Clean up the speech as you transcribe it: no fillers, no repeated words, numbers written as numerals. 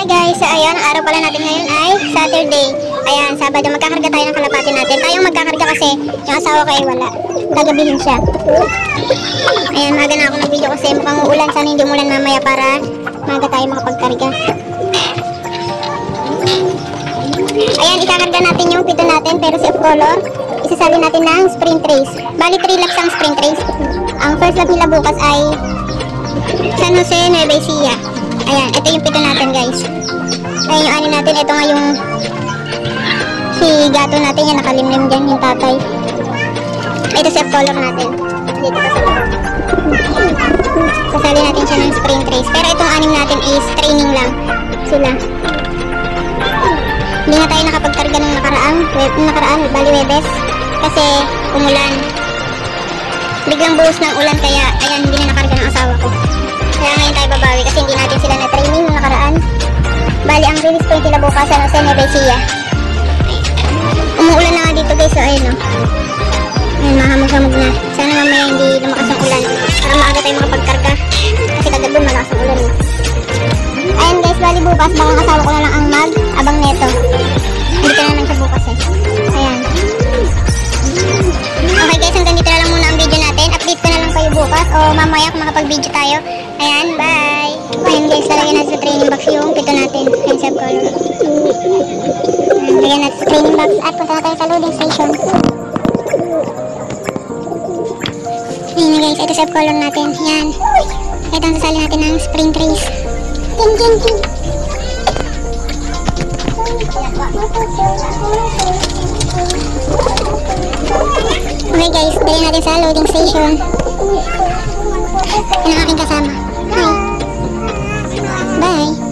guys, so ayun, ang araw pala natin ngayon ay Saturday. Ayan, Sabado, magkakarga tayo ng kalapati natin. Tayong magkakarga kasi yung asawa ko ay wala. Gagabihin siya. Ayan, maga na ako ng video kasi mukhang uulan. Sana hindi umulan mamaya para maga tayo makapagkarga. Ayan, ikakarga natin yung pito natin, pero si color. Isasali natin ng spring trace. Bali 3 laps ang spring trace. Ang first lap nila bukas ay San Jose, Nueva Ecija. Ayan, ito yung pito natin guys. Ayan yung ani natin. Ito nga yung si gato natin. Yan, nakalimlim dyan yung tatay. Ito si color natin. Dito pa sila. Sasali natin siya ng spring trace. Pero itong anim natin is training lang sila. Hindi na tayo nakapagkarga ng nakaraan, bali Webes. Kasi umulan. Biglang buhos ng ulan kaya ayan, hindi na nakarga ng asawa ko. Kaya ngayon tayo babawi kasi hindi natin sila na-training nung nakaraan. Bali, ang release point nila bukas sa Nueva Ecija. Umuulan na nga dito guys, so ayun o. Ayun, mahamog-hamog na. Sana mamaya hindi lumakas ang ulan. Para maaga tayo makapagkarga. Kasi kagabi malakas ang ulan. Ayan guys, bali bukas, baka asawa ko na lang ang mag-abang neto. Hindi ka naman siya bukas eh. Ayan. Okay guys, hanggang dito na lang muna ang video natin. Update ko na lang kayo bukas o mamaya kung makapag-video tayo. Ayan, bye! Ayan guys, lalagyan natin sa training box yung pito natin. Ayan, sub-color. Ayan, lagyan natin sa training box at punta na tayo sa loading station. Ayan guys, ito sub-color natin. Ayan. Ito ang sasali natin ng spring trace. Ting, ting, ting. Okay guys, dali natin sa loading station. Yan ang aking kasama. Hi! Bye!